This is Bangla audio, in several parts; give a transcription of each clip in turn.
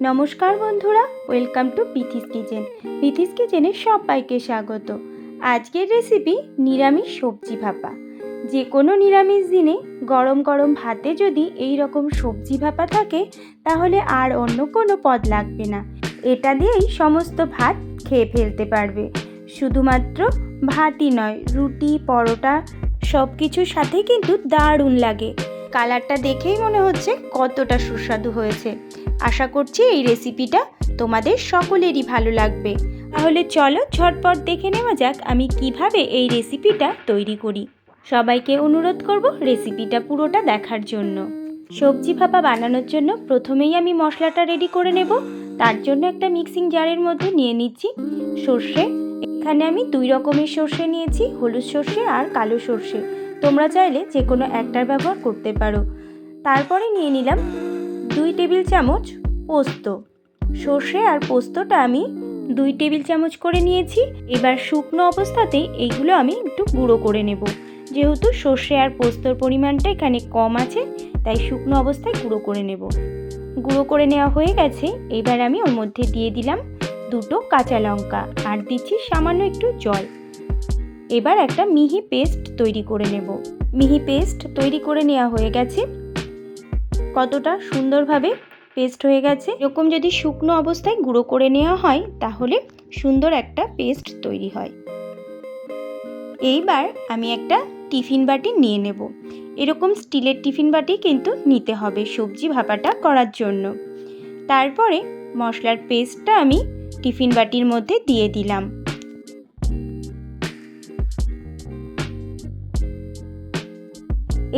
নমস্কার বন্ধুরা, welcome to Bithi's kitchen. Bithi's কিচেনে সবাইকে স্বাগত। আজকের রেসিপি নিরামিষ সবজি ভাপা। যে কোনো নিরামিষ দিনে গরম গরম ভাতে যদি এই রকম সবজি ভাপা থাকে তাহলে আর অন্য কোনো পদ লাগবে না। এটা দিয়েই সমস্ত ভাত খেয়ে ফেলতে পারবে। শুধুমাত্র ভাতই নয়, রুটি, পরোটা সব কিছুর সাথে কিন্তু দারুণ লাগে। কালারটা দেখেই মনে হচ্ছে কতটা সুস্বাদু হয়েছে। আশা করছি এই রেসিপিটা তোমাদের সকলেরই ভালো লাগবে। তাহলে চলো ঝটপট দেখে নেওয়া যাক আমি কিভাবে এই রেসিপিটা তৈরি করি। সবাইকে অনুরোধ করব রেসিপিটা পুরোটা দেখার জন্য। সবজি ভাপা বানানোর জন্য প্রথমেই আমি মশলাটা রেডি করে নেব। তার জন্য একটা মিক্সিং জারের মধ্যে নিয়ে নিচ্ছি সর্ষে। এখানে আমি দুই রকমের সর্ষে নিয়েছি, হলুদ সর্ষে আর কালো সর্ষে। তোমরা চাইলে যে কোনো একটার ব্যবহার করতে পারো। তারপরে নিয়ে নিলাম 2 টেবিল চামচ পোস্ত। সর্ষে আর পোস্তটা আমি 2 টেবিল চামচ করে নিয়েছি। এবার শুকনো অবস্থাতেই এইগুলো আমি একটু গুঁড়ো করে নেব। যেহেতু সর্ষে আর পোস্তর পরিমাণটা এখানে কম আছে, তাই শুকনো অবস্থায় গুঁড়ো করে নেব। গুঁড়ো করে নেওয়া হয়ে গেছে। এবার আমি ওর মধ্যে দিয়ে দিলাম 2টো কাঁচা লঙ্কা আর দিচ্ছি সামান্য একটু জল। এবার একটা মিহি পেস্ট তৈরি করে নেব। মিহি পেস্ট তৈরি করে নেওয়া হয়ে গেছে। কতটা সুন্দরভাবে পেস্ট হয়ে গেছে। এরকম যদি শুকনো অবস্থায় গুঁড়ো করে নেওয়া হয় তাহলে সুন্দর একটা পেস্ট তৈরি হয়। এইবার আমি একটা টিফিন বাটি নিয়ে নেব। এরকম স্টিলের টিফিন বাটি কিন্তু নিতে হবে সবজি ভাপাটা করার জন্য। তারপরে মশলার পেস্টটা আমি টিফিন বাটির মধ্যে দিয়ে দিলাম।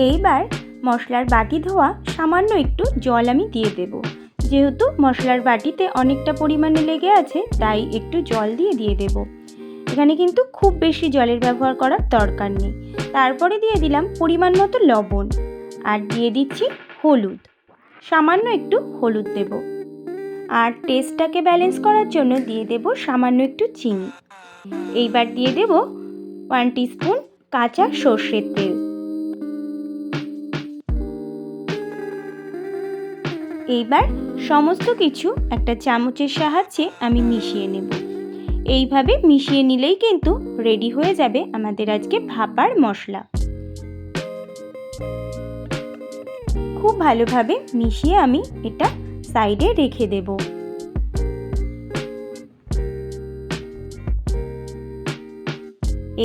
এইবার মশলার বাটি ধোয়া সামান্য একটু জল আমি দিয়ে দেব। যেহেতু মশলার বাটিতে অনেকটা পরিমাণে লেগে আছে, তাই একটু জল দিয়ে দেব। এখানে কিন্তু খুব বেশি জলের ব্যবহার করার দরকার নেই। তারপরে দিয়ে দিলাম পরিমাণ মতো লবণ আর দিয়ে দিচ্ছি হলুদ। সামান্য একটু হলুদ দেব। আর টেস্টটাকে ব্যালেন্স করার জন্য দিয়ে দেব সামান্য একটু চিনি। এইবার দিয়ে দেব 1 টিস্পুন কাঁচা সর্ষের তেল। এইবার সমস্ত কিছু একটা চামচের সাহায্যে আমি মিশিয়ে নেব। এইভাবে মিশিয়ে নিলেই কিন্তু রেডি হয়ে যাবে আমাদের আজকে ভাপার মশলা। খুব ভালোভাবে মিশিয়ে আমি এটা সাইডে রেখে দেব।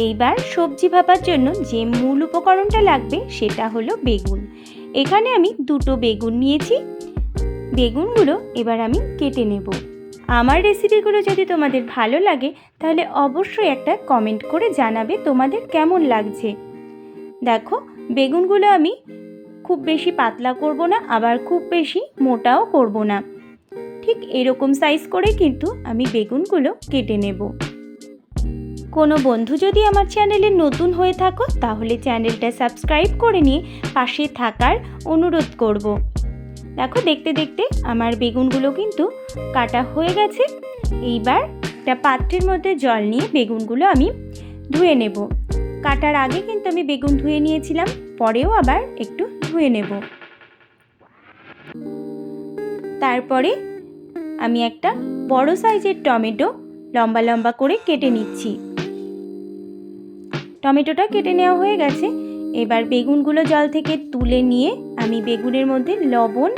এইবার সবজি ভাপার জন্য যে মূল উপকরণটা লাগবে সেটা হলো বেগুন। এখানে আমি 2টো বেগুন নিয়েছি। বেগুনগুলো এবার আমি কেটে নেব। আমার রেসিপিগুলো যদি তোমাদের ভালো লাগে তাহলে অবশ্যই একটা কমেন্ট করে জানাবে তোমাদের কেমন লাগছে। দেখো, বেগুনগুলো আমি খুব বেশি পাতলা করব না, আবার খুব বেশি মোটাও করব না। ঠিক এরকম সাইজ করে কিন্তু আমি বেগুনগুলো কেটে নেব। কোনো বন্ধু যদি আমার চ্যানেলে নতুন হয়ে থাকো তাহলে চ্যানেলটা সাবস্ক্রাইব করে নিয়ে পাশে থাকার অনুরোধ করব। দেখো, দেখতে দেখতে আমার বেগুনগুলো কিন্তু কাটা হয়ে গেছে। এইবার একটা পাত্রের মধ্যে জল নিয়ে বেগুনগুলো আমি ধুয়ে নেব। কাটার আগে কিন্তু আমি বেগুন ধুয়ে নিয়েছিলাম, পরেও আবার একটু ধুয়ে নেব। তারপরে আমি একটা বড় সাইজের টমেটো লম্বা লম্বা করে কেটে নিচ্ছি। টমেটোটা কেটে নেওয়া হয়ে গেছে। এবার বেগুনগুলো জল থেকে তুলে নিয়ে আমি বেগুনের মধ্যে লবণ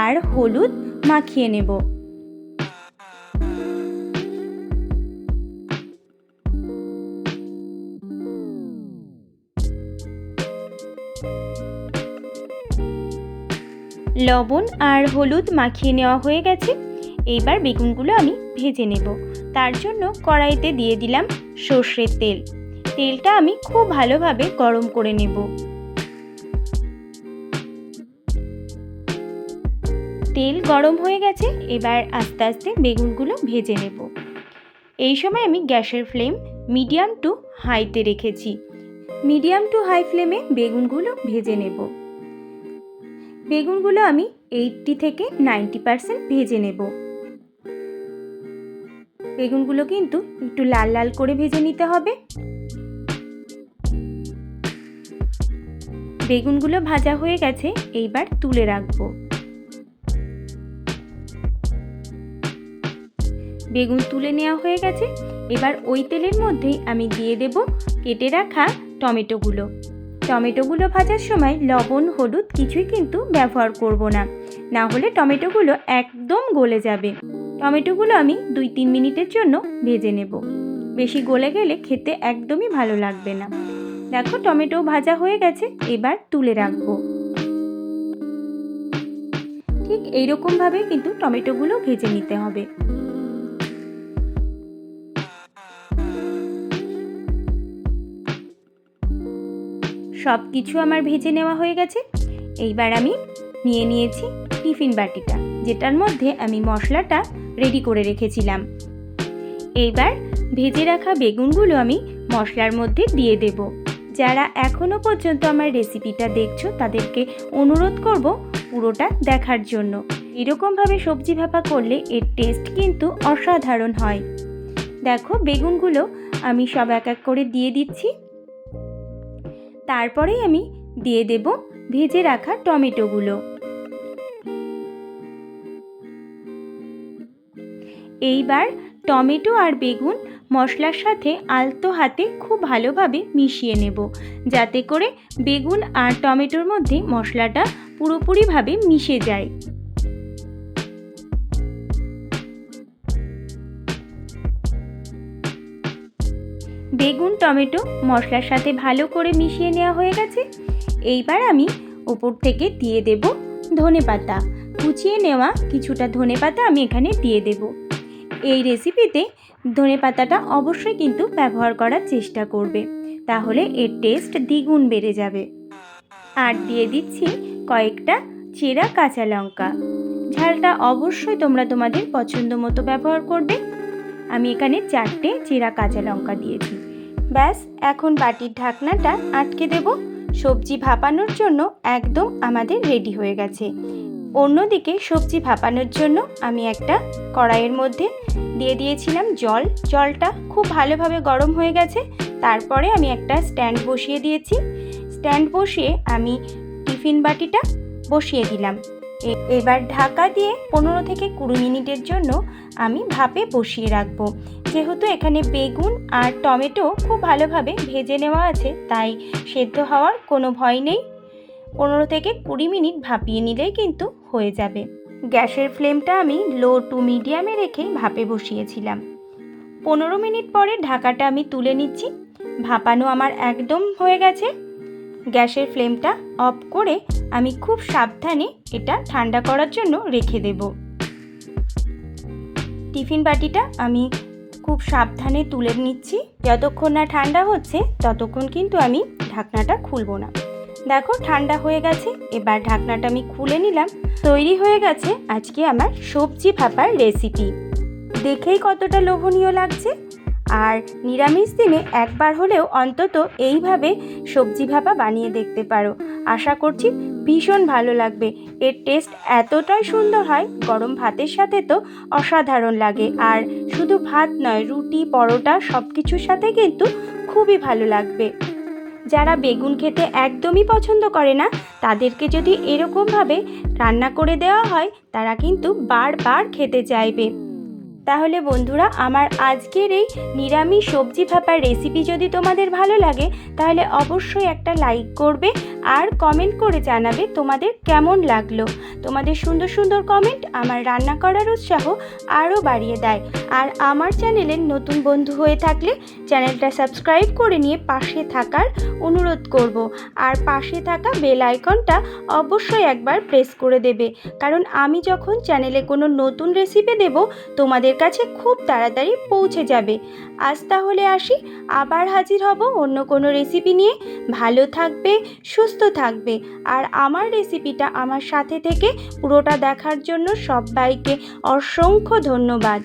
আর হলুদ মাখিয়ে নেব। লবণ আর হলুদ মাখিয়ে নেওয়া হয়ে গেছে। এইবার বেগুনগুলো আমি ভেজে নেব। তার জন্য কড়াইতে দিয়ে দিলাম সর্ষের তেল। তেলটা আমি খুব ভালোভাবে গরম করে নেব। তেল গরম হয়ে গেছে। এবার আস্তে আস্তে বেগুনগুলো ভেজে নেব। এই সময় আমি গ্যাসের ফ্লেম মিডিয়াম টু হাইতে রেখেছি। মিডিয়াম টু হাই ফ্লেমে বেগুনগুলো ভেজে নেব। বেগুনগুলো আমি 80 থেকে 90% ভেজে নেব। বেগুনগুলো কিন্তু একটু লাল লাল করে ভেজে নিতে হবে। বেগুনগুলো ভাজা হয়ে গেছে। এইবার তুলে রাখবো। বেগুন তুলে নেওয়া হয়ে গেছে। এবার ওই তেলের মধ্যেই আমি দিয়ে দেব কেটে রাখা টমেটোগুলো। টমেটোগুলো ভাজার সময় লবণ হলুদ কিছুই কিন্তু ব্যবহার করব না, না হলে টমেটোগুলো একদম গলে যাবে। টমেটোগুলো আমি 2-3 মিনিটের জন্য ভেজে নেব। বেশি গলে গেলে খেতে একদমই ভালো লাগবে না। দেখো টমেটো ভাজা হয়ে গেছে, এবার তুলে রাখবো। ঠিক এইরকমভাবে কিন্তু টমেটোগুলো ভেজে নিতে হবে। সব কিছু আমার ভেজে নেওয়া হয়ে গেছে। এইবার আমি নিয়ে নিয়েছি টিফিন বাটিটা, যেটার মধ্যে আমি মশলাটা রেডি করে রেখেছিলাম। এইবার ভেজে রাখা বেগুনগুলো আমি মশলার মধ্যে দিয়ে দেব। যারা এখনও পর্যন্ত আমার রেসিপিটা দেখছো তাদেরকে অনুরোধ করব পুরোটা দেখার জন্য। এরকমভাবে সবজি ভাপা করলে এর টেস্ট কিন্তু অসাধারণ হয়। দেখো বেগুনগুলো আমি সব এক এক করে দিয়ে দিচ্ছি। তারপরেই আমি দিয়ে দেব ভেজে রাখা টমেটোগুলো। এইবার টমেটো আর বেগুন মশলার সাথে আলতো হাতে খুব ভালোভাবে মিশিয়ে নেব, যাতে করে বেগুন আর টমেটোর মধ্যে মশলাটা পুরোপুরিভাবে মিশে যায়। বেগুন টমেটো মশলার সাথে ভালো করে মিশিয়ে নেওয়া হয়ে গেছে। এইবার আমি ওপর থেকে দিয়ে দেব ধনেপাতা। কুচিয়ে নেওয়া কিছুটা ধনেপাতা আমি এখানে দিয়ে দেব। এই রেসিপিতে ধনেপাতাটা অবশ্যই কিন্তু ব্যবহার করার চেষ্টা করবে, তাহলে এর টেস্ট দ্বিগুণ বেড়ে যাবে। আর দিয়ে দিচ্ছি কয়েকটা চেরা কাঁচা লঙ্কা। ঝালটা অবশ্যই তোমরা তোমাদের পছন্দ মতো ব্যবহার করবে। আমি এখানে 4টে চেরা কাঁচা লঙ্কা দিয়েছি। ব্যাস, এখন বাটির ঢাকনাটা আটকে দেব। সবজি ভাপানোর জন্য একদম আমাদের রেডি হয়ে গেছে। অন্যদিকে সবজি ভাপানোর জন্য আমি একটা কড়াইয়ের মধ্যে দিয়ে দিয়েছিলাম জল। জলটা খুব ভালোভাবে গরম হয়ে গেছে। তারপরে আমি একটা স্ট্যান্ড বসিয়ে দিয়েছি। স্ট্যান্ড বসিয়ে আমি টিফিন বাটিটা বসিয়ে দিলাম। এবার ঢাকা দিয়ে 15 থেকে 20 মিনিটের জন্য আমি ভাপে বসিয়ে রাখবো। যেহেতু এখানে বেগুন আর টমেটো খুব ভালোভাবে ভেজে নেওয়া আছে, তাই সেদ্ধ হওয়ার কোনো ভয় নেই। 15 থেকে 20 মিনিট ভাপিয়ে নিলেই কিন্তু হয়ে যাবে। গ্যাসের ফ্লেমটা আমি লো টু মিডিয়ামে রেখে ভাপে বসিয়েছিলাম। 15 মিনিট পরে ঢাকাটা আমি তুলে নিচ্ছি। ভাপানো আমার একদম হয়ে গেছে। গ্যাসের ফ্লেমটা অফ করে আমি খুব সাবধানে এটা ঠান্ডা করার জন্য রেখে দেব। টিফিন বাটিটা আমি খুব সাবধানে তুলে নিচ্ছি। যতক্ষণ না ঠান্ডা হচ্ছে ততক্ষণ কিন্তু আমি ঢাকনাটা খুলবো না। দেখো ঠান্ডা হয়ে গেছে। এবার ঢাকনাটা আমি খুলে নিলাম। তৈরি হয়ে গেছে আজকে আমার সবজি ভাপার রেসিপি। দেখেই কতটা লোভনীয় লাগছে। আর নিরামিষ দিনে একবার হলেও অন্তত এইভাবে সবজি ভাপা বানিয়ে দেখতে পারো। আশা করছি ভীষণ ভালো লাগবে। এর টেস্ট এতটাই সুন্দর হয়, গরম ভাতের সাথে তো অসাধারণ লাগে। আর শুধু ভাত নয়, রুটি পরোটা সব কিছুর সাথে কিন্তু খুবই ভালো লাগবে। যারা বেগুন খেতে একদমই পছন্দ করে না, তাদেরকে যদি এরকমভাবে রান্না করে দেওয়া হয়, তারা কিন্তু বারবার খেতে চাইবে। তাহলে বন্ধুরা, আমার আজকের এই নিরামিষ সবজি ভাপার রেসিপি যদি তোমাদের ভালো লাগে, তাহলে অবশ্যই একটা লাইক করবে আর কমেন্ট করে জানাবে তোমাদের কেমন লাগলো। তোমাদের সুন্দর সুন্দর কমেন্ট আমার রান্না করার উৎসাহ আরও বাড়িয়ে দেয়। আর আমার চ্যানেলের নতুন বন্ধু হয়ে থাকলে চ্যানেলটা সাবস্ক্রাইব করে নিয়ে পাশে থাকার অনুরোধ করব। আর পাশে থাকা বেল আইকনটা অবশ্যই একবার প্রেস করে দেবে, কারণ আমি যখন চ্যানেলে কোনো নতুন রেসিপি দেব তোমাদের কাছে খুব তাড়াতাড়ি পৌঁছে যাবে। আজ তাহলে আসি, আবার হাজির হব অন্য কোনো রেসিপি নিয়ে। ভালো থাকবে, সুস্থ থাকবে। আর আমার রেসিপিটা আমার সাথে থেকে পুরোটা দেখার জন্য সবাইকে অসংখ্য ধন্যবাদ।